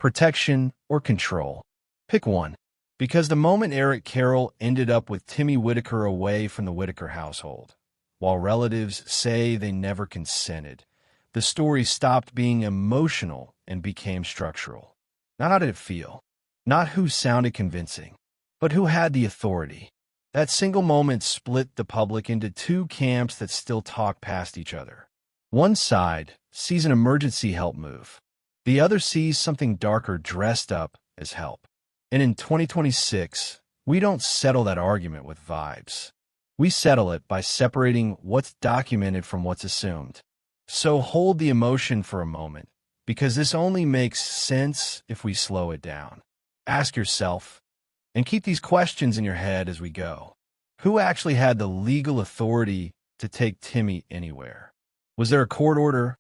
protection, or control? Pick one. Because the moment Eric Carroll ended up with Timmy Whittaker away from the Whittaker household, while relatives say they never consented, the story stopped being emotional and became structural. Not how did it feel, not who sounded convincing, but who had the authority. That single moment split the public into two camps that still talk past each other. One side sees an emergency help move. The other sees something darker dressed up as help. And in 2026, we don't settle that argument with vibes. We settle it by separating what's documented from what's assumed. So hold the emotion for a moment, because this only makes sense if we slow it down. Ask yourself, and keep these questions in your head as we go. Who actually had the legal authority to take Timmy anywhere? Was there a court order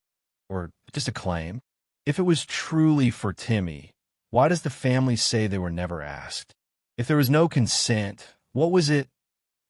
or just a claim? If it was truly for Timmy, why does the family say they were never asked? If there was no consent, what was it?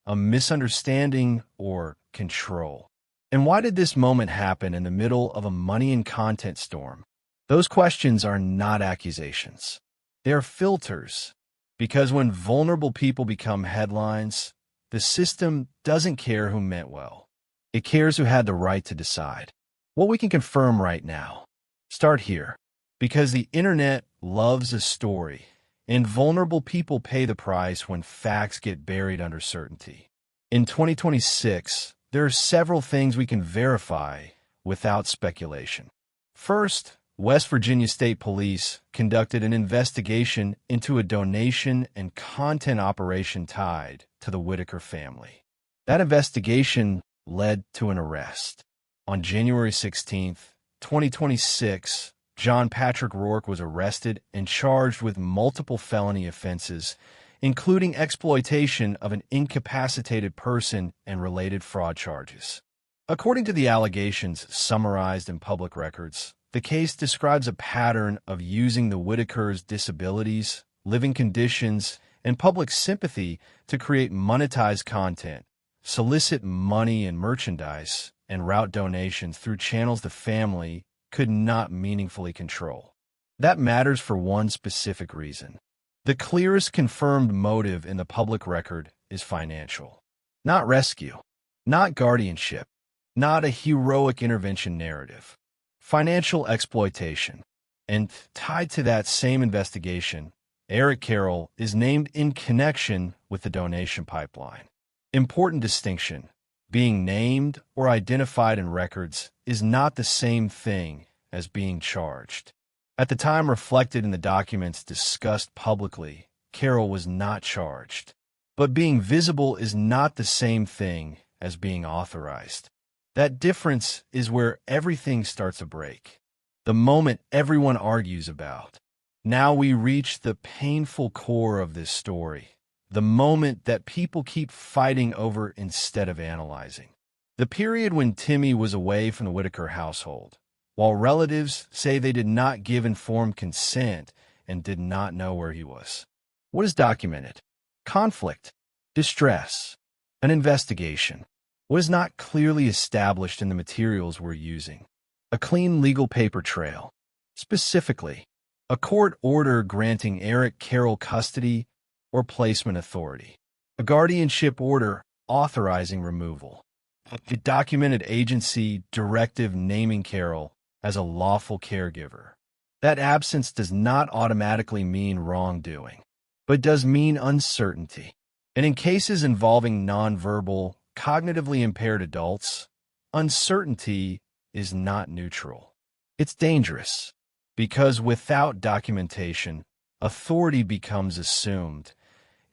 A misunderstanding or control? And why did this moment happen in the middle of a money and content storm? Those questions are not accusations. They are filters. Because when vulnerable people become headlines, the system doesn't care who meant well. It cares who had the right to decide. What we can confirm right now. Start here. Because the internet loves a story, and vulnerable people pay the price when facts get buried under certainty. In 2026, there are several things we can verify without speculation. First, West Virginia State Police conducted an investigation into a donation and content operation tied to the Whittaker family. That investigation led to an arrest. On January 16, 2026, John Patrick Rourke was arrested and charged with multiple felony offenses, including exploitation of an incapacitated person and related fraud charges. According to the allegations summarized in public records, the case describes a pattern of using the Whittakers' disabilities, living conditions, and public sympathy to create monetized content, solicit money and merchandise, and route donations through channels the family could not meaningfully control. That matters for one specific reason. The clearest confirmed motive in the public record is financial. Not rescue, not guardianship, not a heroic intervention narrative. Financial exploitation. And tied to that same investigation, Eric Carroll is named in connection with the donation pipeline. Important distinction. Being named or identified in records is not the same thing as being charged. At the time reflected in the documents discussed publicly, Carroll was not charged. But being visible is not the same thing as being authorized. That difference is where everything starts to break. The moment everyone argues about. Now we reach the painful core of this story. The moment that people keep fighting over instead of analyzing. The period when Timmy was away from the Whittaker household, while relatives say they did not give informed consent and did not know where he was. What is documented? Conflict, distress, an investigation. What is not clearly established in the materials we're using? A clean legal paper trail. Specifically, a court order granting Eric Carroll custody or placement authority. A guardianship order authorizing removal. A documented agency directive naming Carroll as a lawful caregiver. That absence does not automatically mean wrongdoing, but does mean uncertainty. And in cases involving nonverbal, cognitively impaired adults, uncertainty is not neutral. It's dangerous, because without documentation, authority becomes assumed,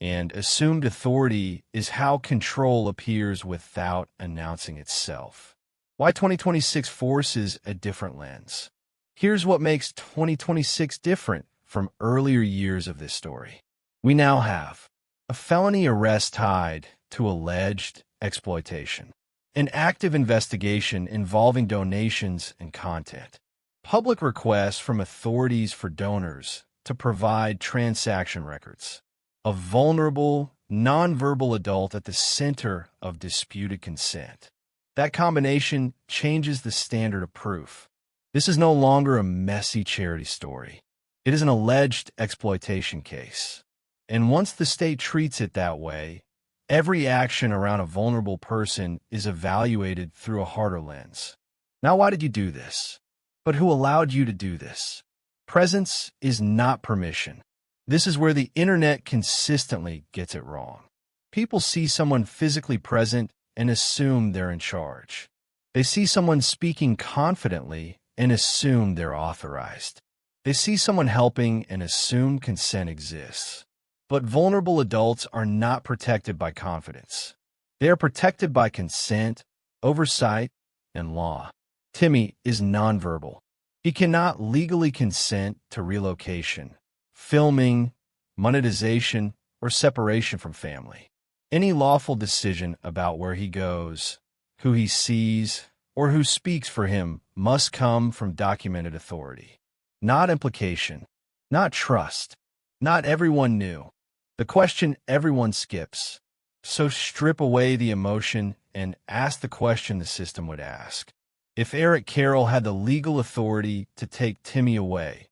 and assumed authority is how control appears without announcing itself. Why 2026 forces a different lens? Here's what makes 2026 different from earlier years of this story. We now have a felony arrest tied to alleged exploitation, an active investigation involving donations and content, public requests from authorities for donors to provide transaction records, a vulnerable, nonverbal adult at the center of disputed consent. That combination changes the standard of proof. This is no longer a messy charity story. It is an alleged exploitation case. And once the state treats it that way, every action around a vulnerable person is evaluated through a harder lens. Now, why did you do this? But who allowed you to do this? Presence is not permission. This is where the internet consistently gets it wrong. People see someone physically present and assume they're in charge. They see someone speaking confidently and assume they're authorized. They see someone helping and assume consent exists. But vulnerable adults are not protected by confidence. They are protected by consent, oversight, and law. Timmy is nonverbal. He cannot legally consent to relocation, filming, monetization, or separation from family. Any lawful decision about where he goes, who he sees, or who speaks for him must come from documented authority. Not implication, not trust, not everyone knew. The question everyone skips. So strip away the emotion and ask the question the system would ask. If Eric Carroll had the legal authority to take Timmy away,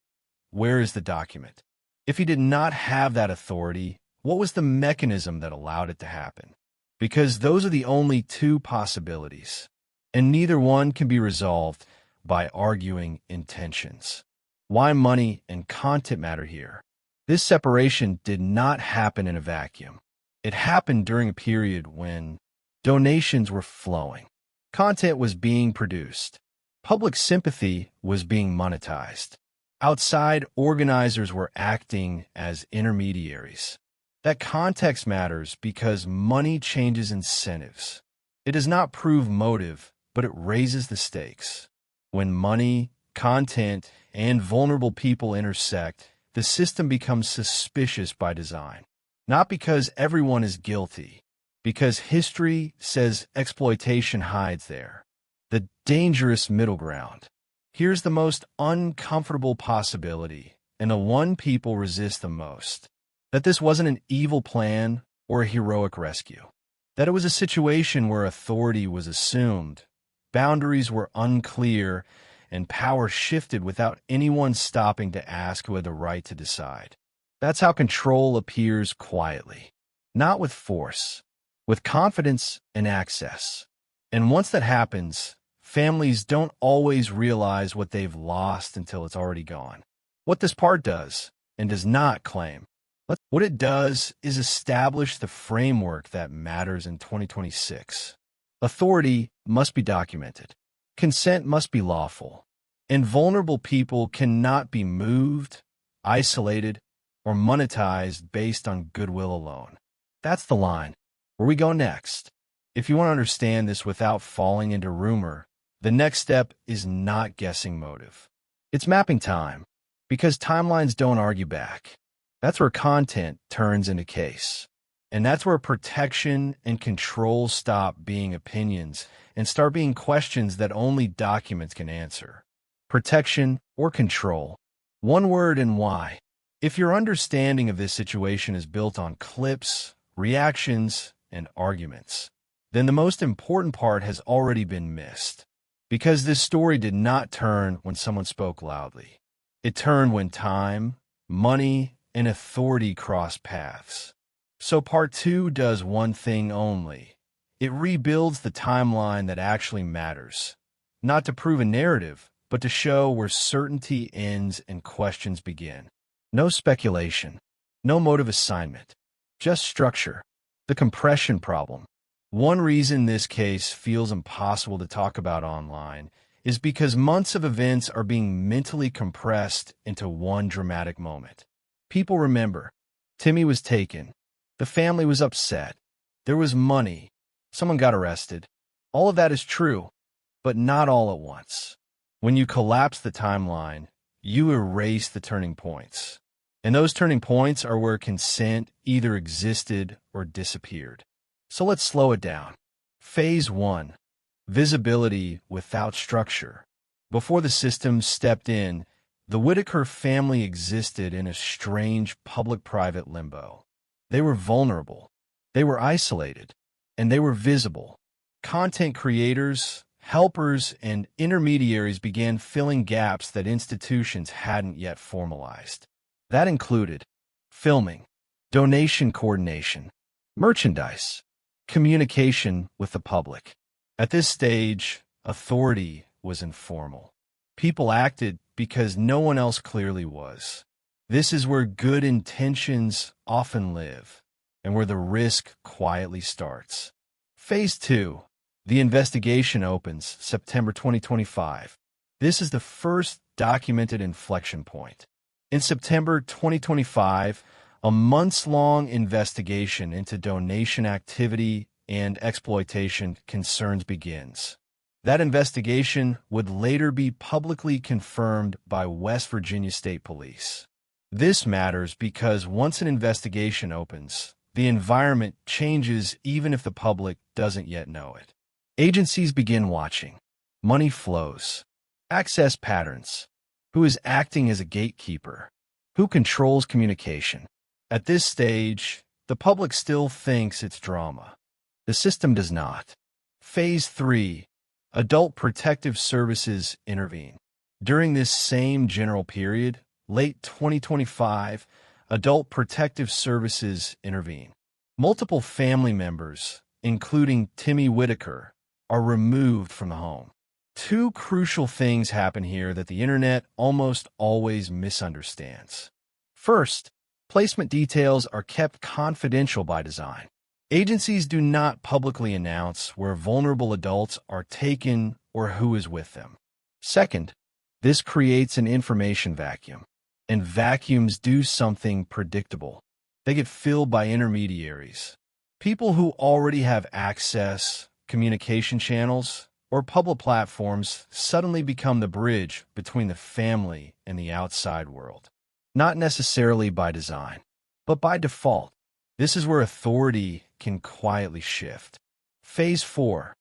where is the document? If he did not have that authority, what was the mechanism that allowed it to happen? Because those are the only two possibilities, and neither one can be resolved by arguing intentions. Why money and content matter here? This separation did not happen in a vacuum. It happened during a period when donations were flowing. Content was being produced. Public sympathy was being monetized. Outside organizers were acting as intermediaries. That context matters because money changes incentives. It does not prove motive, but it raises the stakes. When money, content, and vulnerable people intersect, the system becomes suspicious by design. Not because everyone is guilty, because history says exploitation hides there. The dangerous middle ground. Here's the most uncomfortable possibility, and the one people resist the most. That this wasn't an evil plan or a heroic rescue. That it was a situation where authority was assumed, boundaries were unclear, and power shifted without anyone stopping to ask who had the right to decide. That's how control appears quietly, not with force, with confidence and access. And once that happens, families don't always realize what they've lost until it's already gone. What this part does, and does not claim, what it does is establish the framework that matters in 2026. Authority must be documented. Consent must be lawful. And vulnerable people cannot be moved, isolated, or monetized based on goodwill alone. That's the line. Where we go next. If you want to understand this without falling into rumor, the next step is not guessing motive. It's mapping time, because timelines don't argue back. That's where content turns into case. And that's where protection and control stop being opinions and start being questions that only documents can answer. Protection or control. One word and why. If your understanding of this situation is built on clips, reactions, and arguments, then the most important part has already been missed. Because this story did not turn when someone spoke loudly. It turned when time, money, and authority crossed paths. So part 2 does one thing only. It rebuilds the timeline that actually matters. Not to prove a narrative, but to show where certainty ends and questions begin. No speculation. No motive assignment. Just structure. The compression problem. One reason this case feels impossible to talk about online is because months of events are being mentally compressed into one dramatic moment. People remember. Timmy was taken. The family was upset. There was money. Someone got arrested. All of that is true, but not all at once. When you collapse the timeline, you erase the turning points. And those turning points are where consent either existed or disappeared. So let's slow it down. Phase 1. Visibility without structure. Before the system stepped in, the Whittaker family existed in a strange public-private limbo. They were vulnerable, they were isolated, and they were visible. Content creators, helpers, and intermediaries began filling gaps that institutions hadn't yet formalized. That included filming, donation coordination, merchandise, communication with the public. At this stage, authority was informal. People acted because no one else clearly was. This is where good intentions often live, and where the risk quietly starts. Phase 2. The investigation opens September 2025. This is the first documented inflection point. In September 2025, a months-long investigation into donation activity and exploitation concerns begins. That investigation would later be publicly confirmed by West Virginia State Police. This matters because once an investigation opens, the environment changes even if the public doesn't yet know it. Agencies begin watching. Money flows. Access patterns. Who is acting as a gatekeeper? Who controls communication? At this stage, the public still thinks it's drama. The system does not. Phase 3. Adult Protective Services intervene. During this same general period, late 2025, Adult Protective Services intervene. Multiple family members, including Timmy Whittaker, are removed from the home. Two crucial things happen here that the internet almost always misunderstands. First, placement details are kept confidential by design. Agencies do not publicly announce where vulnerable adults are taken or who is with them. Second, this creates an information vacuum, and vacuums do something predictable. They get filled by intermediaries, people who already have access, communication channels, or public platforms suddenly become the bridge between the family and the outside world. Not necessarily by design, but by default. This is where authority can quietly shift. Phase 4.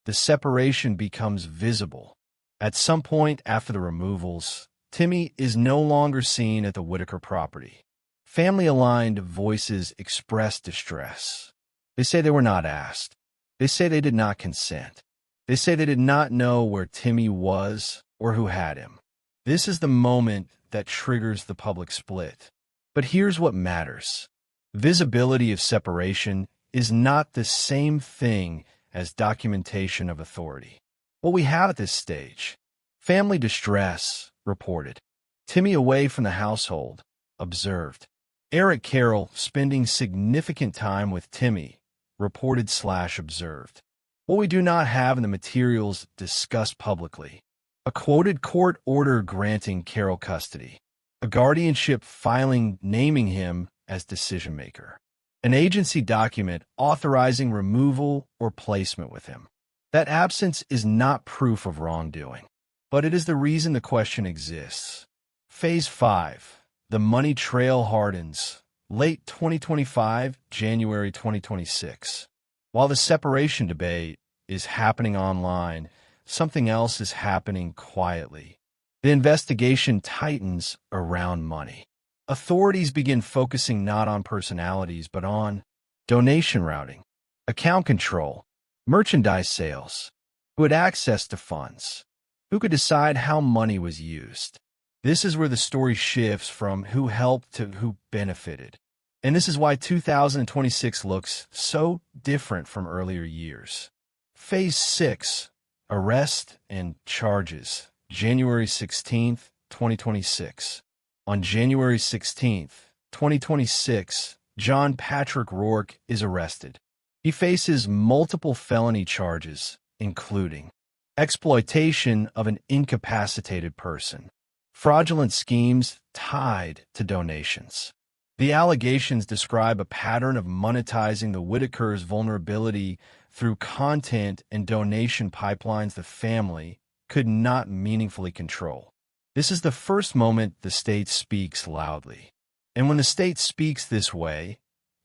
The separation becomes visible. At some point after the removals, Timmy is no longer seen at the Whittaker property. Family-aligned voices express distress. They say they were not asked. They say they did not consent. They say they did not know where Timmy was or who had him. This is the moment that triggers the public split. But here's what matters. Visibility of separation is not the same thing as documentation of authority. What we have at this stage: family distress, reported. Timmy away from the household, observed. Eric Carroll spending significant time with Timmy, reported/observed. What we do not have in the materials discussed publicly: a quoted court order granting Carroll custody, a guardianship filing naming him as decision maker, an agency document authorizing removal or placement with him. That absence is not proof of wrongdoing, but it is the reason the question exists. Phase 5. The money trail hardens. Late 2025, January 2026. While the separation debate is happening online, something else is happening quietly. The investigation tightens around money. Authorities begin focusing not on personalities, but on donation routing, account control, merchandise sales, who had access to funds, who could decide how money was used. This is where the story shifts from who helped to who benefited. And this is why 2026 looks so different from earlier years. Phase 6. Arrest and charges. January 16th, 2026. On January 16th, 2026, John Patrick Rourke is arrested. He faces multiple felony charges, including exploitation of an incapacitated person, fraudulent schemes tied to donations. The allegations describe a pattern of monetizing the Whittakers' vulnerability through content and donation pipelines the family could not meaningfully control. This is the first moment the state speaks loudly. And when the state speaks this way,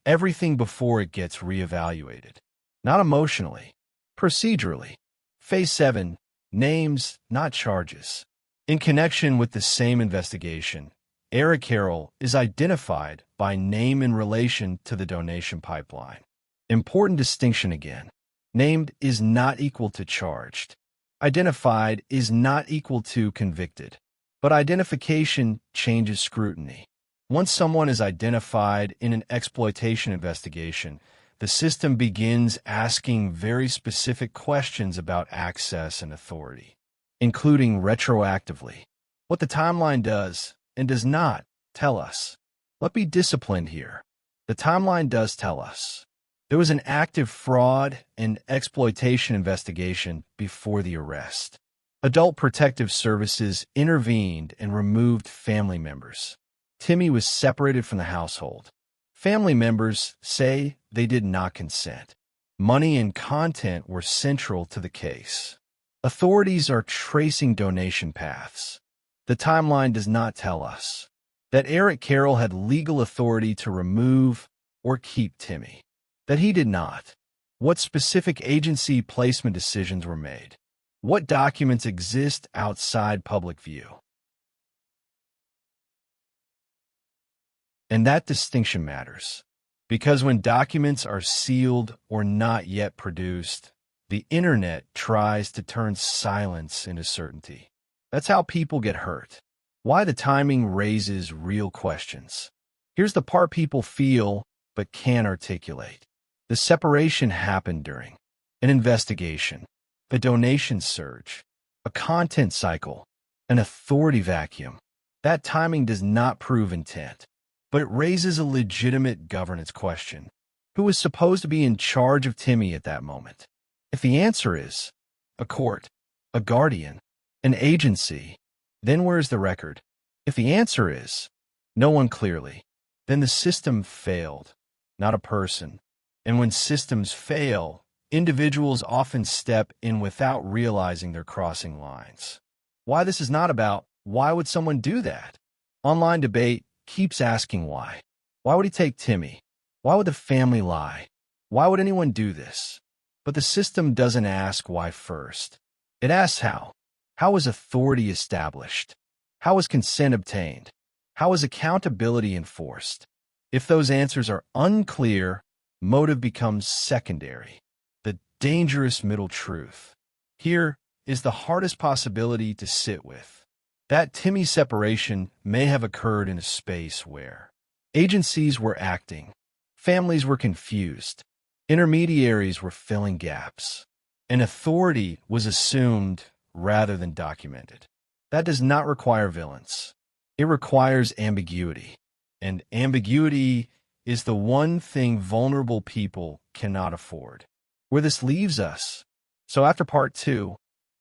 everything before it gets reevaluated. Not emotionally, procedurally. Phase 7. Names, not charges. In connection with the same investigation, Eric Carroll is identified by name in relation to the donation pipeline. Important distinction again. Named is not equal to charged. Identified is not equal to convicted. But identification changes scrutiny. Once someone is identified in an exploitation investigation, the system begins asking very specific questions about access and authority, including retroactively. What the timeline does and does not tell us. Let's be disciplined here. The timeline does tell us. There was an active fraud and exploitation investigation before the arrest. Adult Protective Services intervened and removed family members. Timmy was separated from the household. Family members say they did not consent. Money and content were central to the case. Authorities are tracing donation paths. The timeline does not tell us that Eric Carroll had legal authority to remove or keep Timmy, that he did not. What specific agency placement decisions were made? What documents exist outside public view? And that distinction matters, because when documents are sealed or not yet produced, the internet tries to turn silence into certainty. That's how people get hurt. Why the timing raises real questions. Here's the part people feel but can't articulate. The separation happened during an investigation, a donation surge, a content cycle, an authority vacuum. That timing does not prove intent, but it raises a legitimate governance question. Who was supposed to be in charge of Timmy at that moment? If the answer is a court, a guardian, an agency, then where's the record? If the answer is no one clearly, then the system failed, not a person. And when systems fail, individuals often step in without realizing they're crossing lines. Why this is not about why would someone do that? Online debate keeps asking why. Why would he take Timmy? Why would the family lie? Why would anyone do this? But the system doesn't ask why first. It asks how. How was authority established? How was consent obtained? How was accountability enforced? If those answers are unclear, motive becomes secondary. The dangerous middle truth. Here is the hardest possibility to sit with. That Timmy separation may have occurred in a space where agencies were acting, families were confused, intermediaries were filling gaps, and authority was assumed rather than documented. That does not require violence. It requires ambiguity. And ambiguity is the one thing vulnerable people cannot afford. Where this leaves us. So after part 2,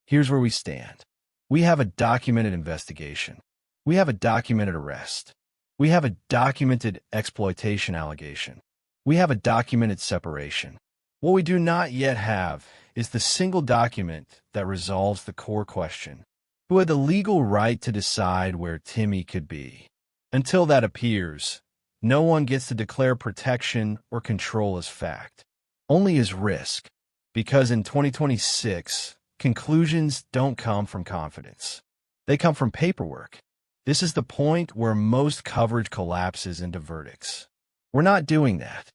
here's where we stand. We have a documented investigation. We have a documented arrest. We have a documented exploitation allegation. We have a documented separation. What we do not yet have is the single document that resolves the core question. Who had the legal right to decide where Timmy could be? Until that appears, no one gets to declare protection or control as fact, only as risk, because in 2026, conclusions don't come from confidence. They come from paperwork. This is the point where most coverage collapses into verdicts. We're not doing that,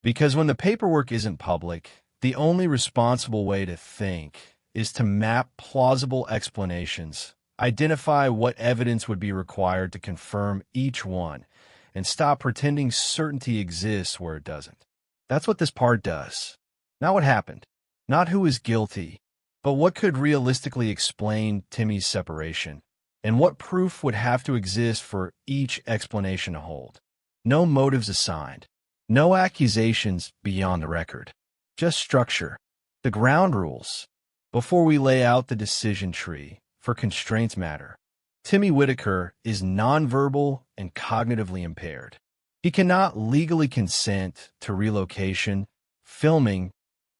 because when the paperwork isn't public, the only responsible way to think is to map plausible explanations, identify what evidence would be required to confirm each one, and stop pretending certainty exists where it doesn't. That's what this part does. Not what happened, not who is guilty, but what could realistically explain Timmy's separation, and what proof would have to exist for each explanation to hold. No motives assigned, no accusations beyond the record, just structure, the ground rules. Before we lay out the decision tree for constraints matter, Timmy Whittaker is nonverbal and cognitively impaired. He cannot legally consent to relocation, filming,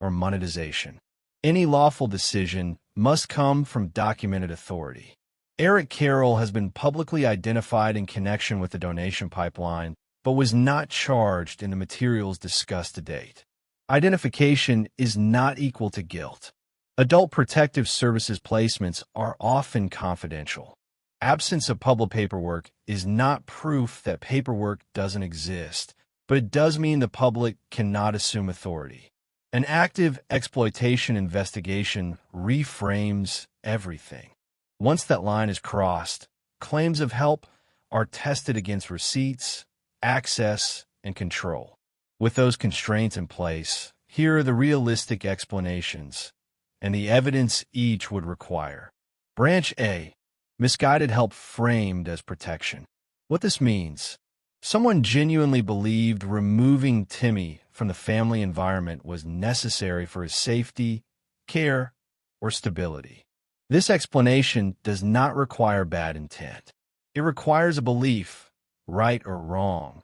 or monetization. Any lawful decision must come from documented authority. Eric Carroll has been publicly identified in connection with the donation pipeline, but was not charged in the materials discussed to date. Identification is not equal to guilt. Adult Protective Services placements are often confidential. Absence of public paperwork is not proof that paperwork doesn't exist, but it does mean the public cannot assume authority. An active exploitation investigation reframes everything. Once that line is crossed, claims of help are tested against receipts, access, and control. With those constraints in place, here are the realistic explanations and the evidence each would require. Branch A. Misguided help framed as protection. What this means: someone genuinely believed removing Timmy from the family environment was necessary for his safety, care, or stability. This explanation does not require bad intent. It requires a belief, right or wrong,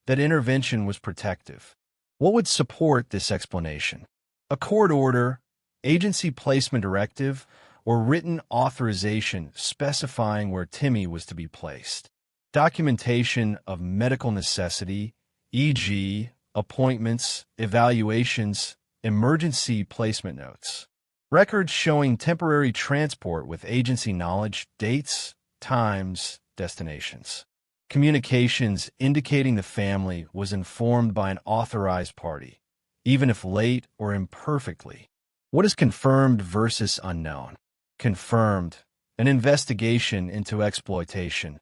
that intervention was protective. What would support this explanation? A court order, agency placement directive, or written authorization specifying where Timmy was to be placed. Documentation of medical necessity, e.g., appointments, evaluations, emergency placement notes. Records showing temporary transport with agency knowledge, dates, times, destinations. Communications indicating the family was informed by an authorized party, even if late or imperfectly. What is confirmed versus unknown? Confirmed: an investigation into exploitation,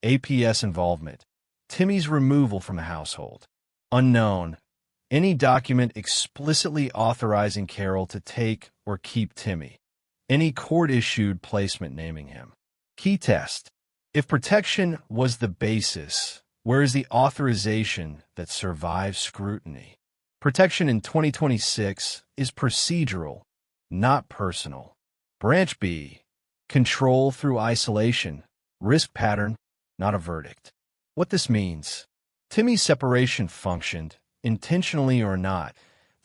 APS involvement, Timmy's removal from the household. Unknown: any document explicitly authorizing Carroll to take or keep Timmy. Any court-issued placement naming him. Key test: if protection was the basis, where is the authorization that survives scrutiny? Protection in 2026 is procedural, not personal. Branch B. Control through isolation. Risk pattern, not a verdict. What this means: Timmy's separation functioned, intentionally or not,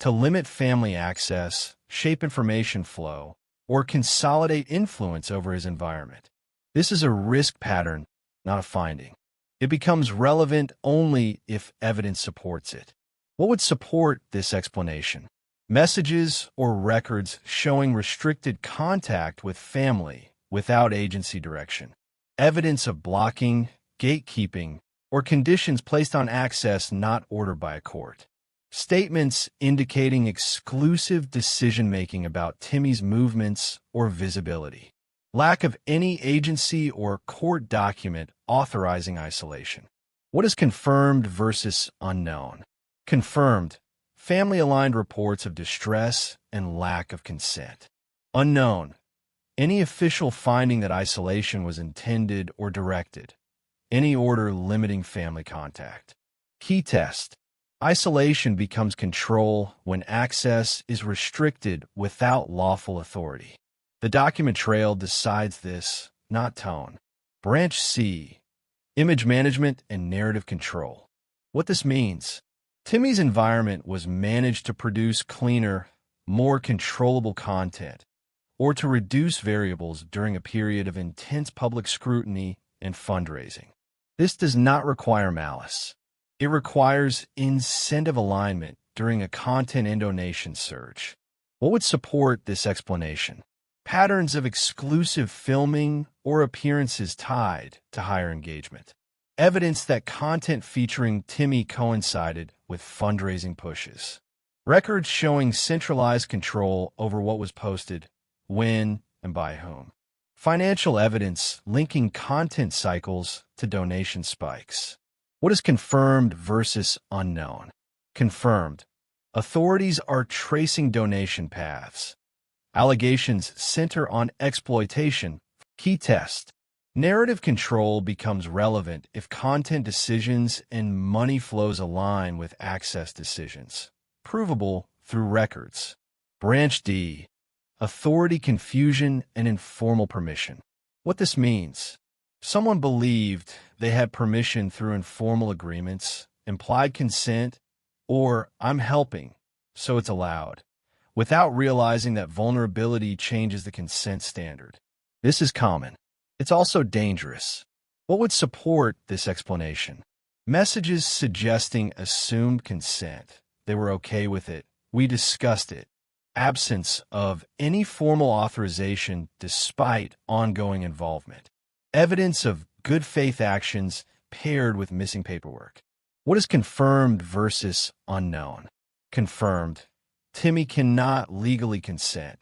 to limit family access, shape information flow, or consolidate influence over his environment. This is a risk pattern, not a finding. It becomes relevant only if evidence supports it. What would support this explanation? Messages or records showing restricted contact with family without agency direction. Evidence of blocking, gatekeeping, or conditions placed on access not ordered by a court. Statements indicating exclusive decision-making about Timmy's movements or visibility. Lack of any agency or court document authorizing isolation. What is confirmed versus unknown? Confirmed: family-aligned reports of distress and lack of consent. Unknown: any official finding that isolation was intended or directed. Any order limiting family contact. Key test: isolation becomes control when access is restricted without lawful authority. The document trail decides this, not tone. Branch C. Image management and narrative control. What this means: Timmy's environment was managed to produce cleaner, more controllable content, or to reduce variables during a period of intense public scrutiny and fundraising. This does not require malice. It requires incentive alignment during a content and donation surge. What would support this explanation? Patterns of exclusive filming or appearances tied to higher engagement. Evidence that content featuring Timmy coincided with fundraising pushes. Records showing centralized control over what was posted, when, and by whom. Financial evidence linking content cycles to donation spikes. What is confirmed versus unknown? Confirmed: authorities are tracing donation paths. Allegations center on exploitation. Key test: narrative control becomes relevant if content decisions and money flows align with access decisions, provable through records. Branch D. Authority confusion and informal permission. What this means: someone believed they had permission through informal agreements, implied consent, or "I'm helping, so it's allowed," without realizing that vulnerability changes the consent standard. This is common. It's also dangerous. What would support this explanation? Messages suggesting assumed consent. They were okay with it. We discussed it. Absence of any formal authorization despite ongoing involvement. Evidence of good faith actions paired with missing paperwork. What is confirmed versus unknown? Confirmed: Timmy cannot legally consent.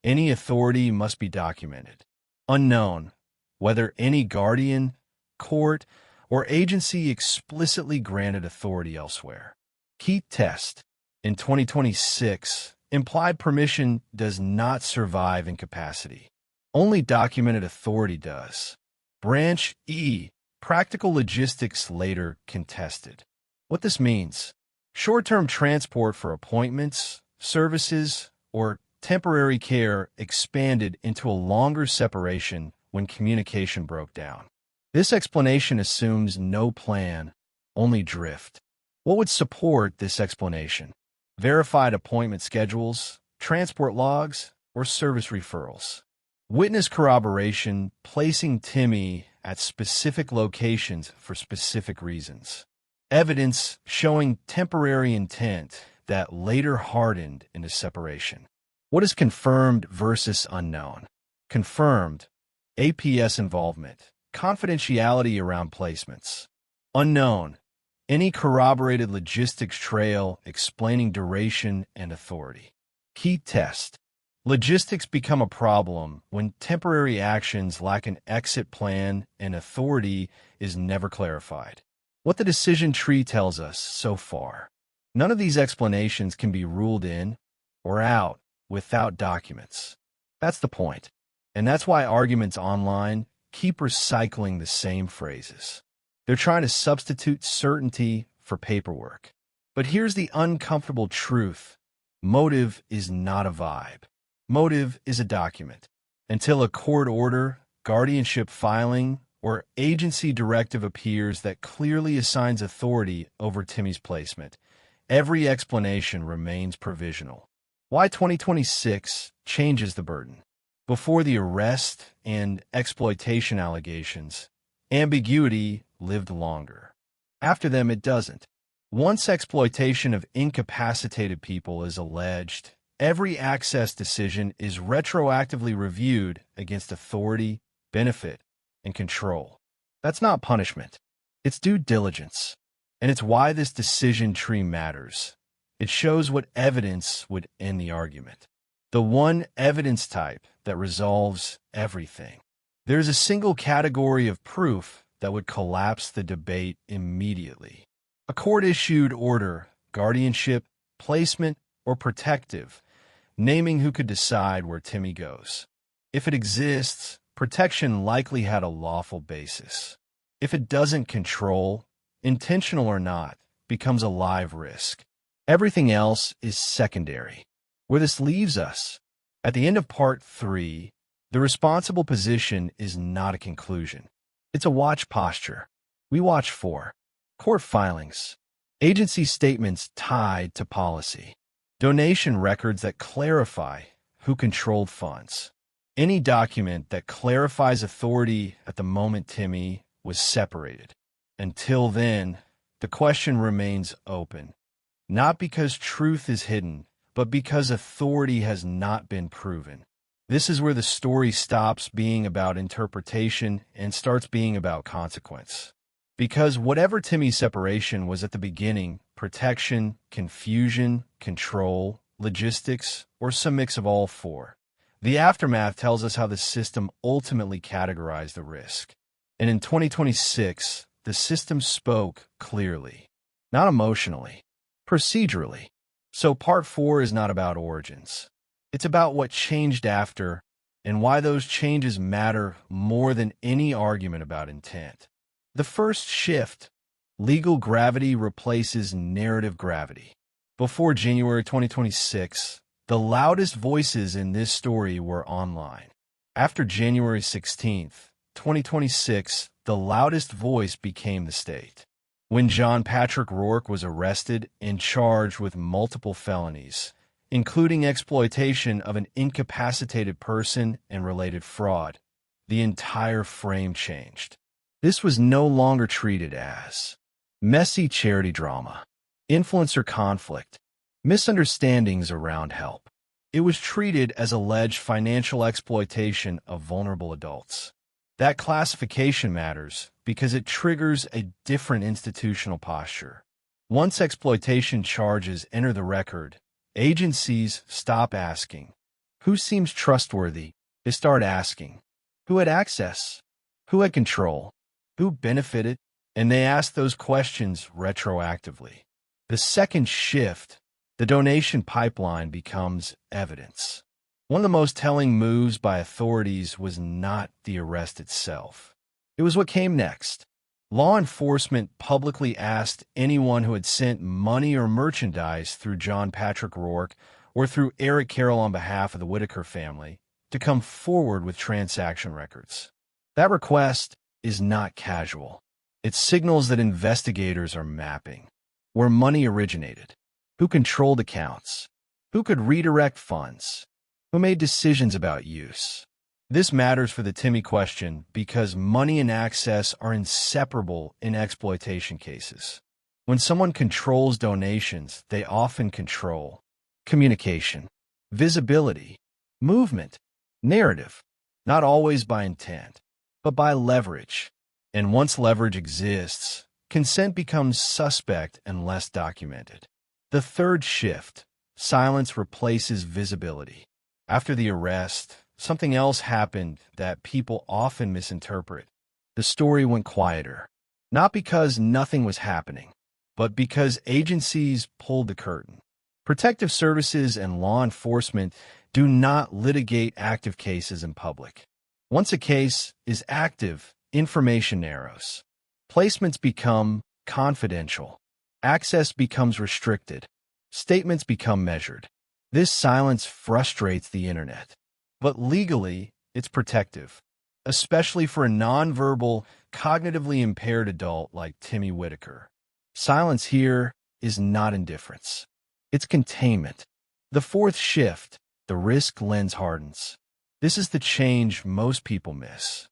Any authority must be documented. Unknown: whether any guardian, court, or agency explicitly granted authority elsewhere. Key test. In 2026, implied permission does not survive incapacity. Only documented authority does. Branch E. Practical logistics later contested. What this means: short-term transport for appointments, services, or temporary care expanded into a longer separation when communication broke down. This explanation assumes no plan, only drift. What would support this explanation? Verified appointment schedules, transport logs, or service referrals? Witness corroboration, placing Timmy at specific locations for specific reasons. Evidence showing temporary intent that later hardened into separation. What is confirmed versus unknown? Confirmed: APS involvement, confidentiality around placements. Unknown: any corroborated logistics trail explaining duration and authority. Key test. Logistics become a problem when temporary actions lack an exit plan and authority is never clarified. What the decision tree tells us so far: none of these explanations can be ruled in or out without documents. That's the point. And that's why arguments online keep recycling the same phrases. They're trying to substitute certainty for paperwork. But here's the uncomfortable truth: motive is not a vibe. Motive is a document. Until a court order, guardianship filing, or agency directive appears that clearly assigns authority over Timmy's placement, every explanation remains provisional. Why 2026 changes the burden. Before the arrest and exploitation allegations, ambiguity lived longer. After them, it doesn't. Once exploitation of incapacitated people is alleged, every access decision is retroactively reviewed against authority, benefit, and control. That's not punishment. It's due diligence. And it's why this decision tree matters. It shows what evidence would end the argument. The one evidence type that resolves everything. There's a single category of proof that would collapse the debate immediately. A court-issued order, guardianship, placement, or protective, naming who could decide where Timmy goes. If it exists, protection likely had a lawful basis. If it doesn't, control, intentional or not, becomes a live risk. Everything else is secondary. Where this leaves us, at the end of Part 3, the responsible position is not a conclusion. It's a watch posture. We watch for court filings, agency statements tied to policy, donation records that clarify who controlled funds, any document that clarifies authority at the moment Timmy was separated. Until then, the question remains open, not because truth is hidden, but because authority has not been proven. This is where the story stops being about interpretation and starts being about consequence. Because whatever Timmy's separation was at the beginning, protection, confusion, control, logistics, or some mix of all four, the aftermath tells us how the system ultimately categorized the risk. And in 2026, the system spoke clearly, not emotionally, procedurally. So Part 4 is not about origins. It's about what changed after and why those changes matter more than any argument about intent. The first shift: legal gravity replaces narrative gravity. Before January 2026, the loudest voices in this story were online. After January 16th, 2026, the loudest voice became the state. When John Patrick Rourke was arrested and charged with multiple felonies, including exploitation of an incapacitated person and related fraud, the entire frame changed. This was no longer treated as messy charity drama, influencer conflict, misunderstandings around help. It was treated as alleged financial exploitation of vulnerable adults. That classification matters because it triggers a different institutional posture. Once exploitation charges enter the record, agencies stop asking, "Who seems trustworthy?" They start asking, "Who had access? Who had control? Who benefited?" and they ask those questions retroactively. The second shift, the donation pipeline, becomes evidence. One of the most telling moves by authorities was not the arrest itself. It was what came next. Law enforcement publicly asked anyone who had sent money or merchandise through John Patrick Rourke or through Eric Carroll on behalf of the Whittaker family to come forward with transaction records. That request is not casual. It signals that investigators are mapping where money originated, who controlled accounts, who could redirect funds, who made decisions about use. This matters for the Timmy question because money and access are inseparable in exploitation cases. When someone controls donations, they often control communication, visibility, movement, narrative, not always by intent, but by leverage. And once leverage exists, consent becomes suspect and less documented. The third shift, silence replaces visibility. After the arrest, something else happened that people often misinterpret. The story went quieter, not because nothing was happening, but because agencies pulled the curtain. Protective services and law enforcement do not litigate active cases in public. Once a case is active, information narrows. Placements become confidential. Access becomes restricted. Statements become measured. This silence frustrates the internet. But legally, it's protective, especially for a nonverbal, cognitively impaired adult like Timmy Whittaker. Silence here is not indifference. It's containment. The fourth shift, the risk lens hardens. This is the change most people miss.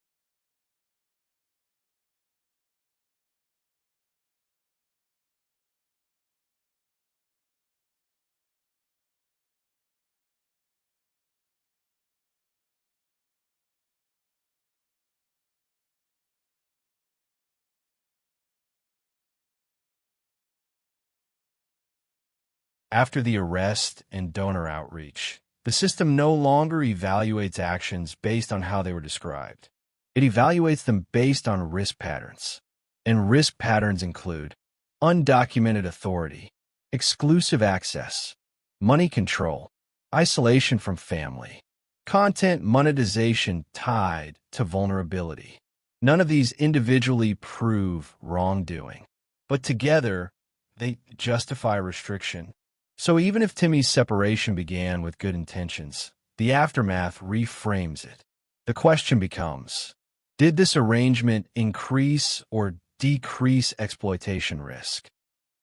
After the arrest and donor outreach, the system no longer evaluates actions based on how they were described. It evaluates them based on risk patterns. And risk patterns include undocumented authority, exclusive access, money control, isolation from family, content monetization tied to vulnerability. None of these individually prove wrongdoing, but together they justify restriction. So even if Timmy's separation began with good intentions, the aftermath reframes it. The question becomes, did this arrangement increase or decrease exploitation risk?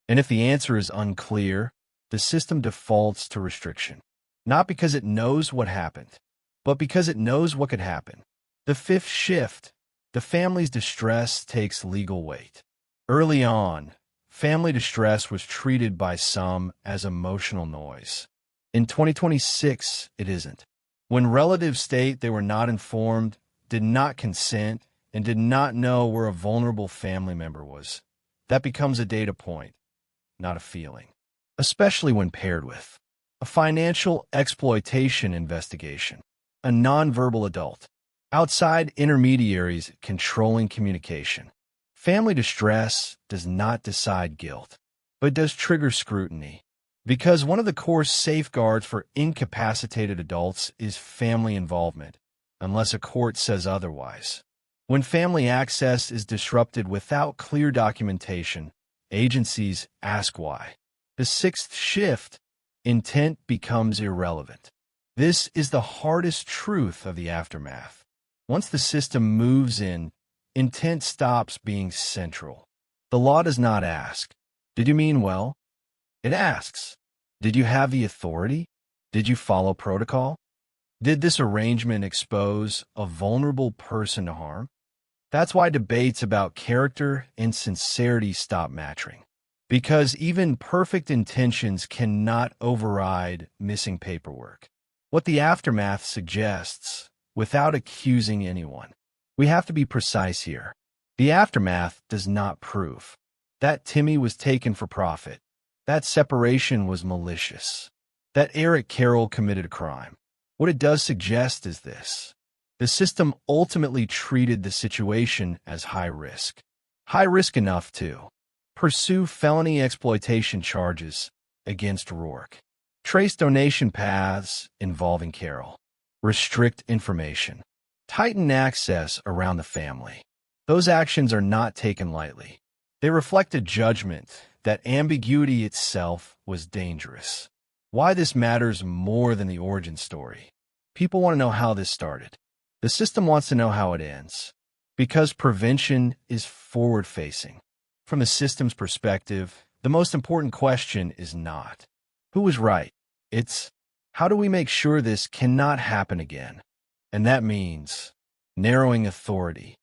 And if the answer is unclear, the system defaults to restriction. Not because it knows what happened, but because it knows what could happen. The fifth shift, the family's distress takes legal weight. Early on, family distress was treated by some as emotional noise. In 2026, it isn't. When relatives state they were not informed, did not consent, and did not know where a vulnerable family member was, that becomes a data point, not a feeling. Especially when paired with a financial exploitation investigation, a nonverbal adult, outside intermediaries controlling communication. Family distress does not decide guilt, but does trigger scrutiny, because one of the core safeguards for incapacitated adults is family involvement, unless a court says otherwise. When family access is disrupted without clear documentation, agencies ask why. The sixth shift, intent becomes irrelevant. This is the hardest truth of the aftermath. Once the system moves in, intent stops being central. The law does not ask, did you mean well? It asks, did you have the authority? Did you follow protocol? Did this arrangement expose a vulnerable person to harm? That's why debates about character and sincerity stop matching. Because even perfect intentions cannot override missing paperwork. What the aftermath suggests, without accusing anyone. We have to be precise here. The aftermath does not prove that Timmy was taken for profit, that separation was malicious, that Eric Carroll committed a crime. What it does suggest is this. The system ultimately treated the situation as high risk. High risk enough to pursue felony exploitation charges against Rourke. Trace donation paths involving Carroll. Restrict information. Tighten access around the family. Those actions are not taken lightly. They reflect a judgment that ambiguity itself was dangerous. Why this matters more than the origin story. People want to know how this started. The system wants to know how it ends. Because prevention is forward-facing. From the system's perspective, the most important question is not, who was right? It's, how do we make sure this cannot happen again? And that means narrowing authority,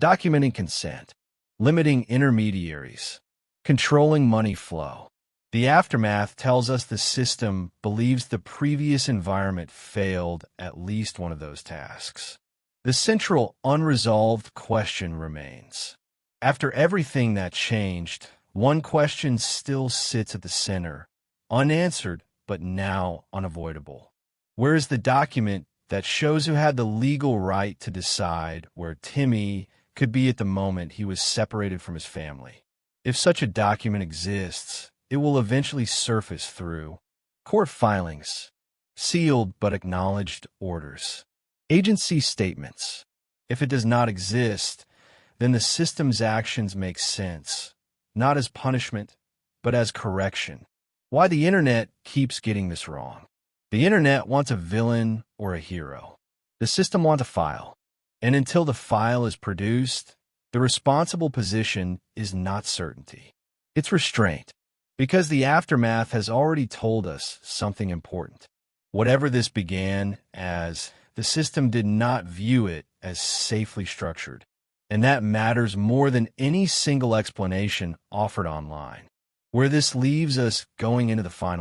documenting consent, limiting intermediaries, controlling money flow. The aftermath tells us the system believes the previous environment failed at least one of those tasks. The central unresolved question remains. After everything that changed, one question still sits at the center, unanswered but now unavoidable. Where is the document that shows who had the legal right to decide where Timmy could be at the moment he was separated from his family? If such a document exists, it will eventually surface through court filings, sealed but acknowledged orders, agency statements. If it does not exist, then the system's actions make sense, not as punishment, but as correction. Why the internet keeps getting this wrong. The internet wants a villain or a hero. The system wants a file. And until the file is produced, the responsible position is not certainty. It's restraint. Because the aftermath has already told us something important. Whatever this began as, the system did not view it as safely structured. And that matters more than any single explanation offered online. Where this leaves us going into the final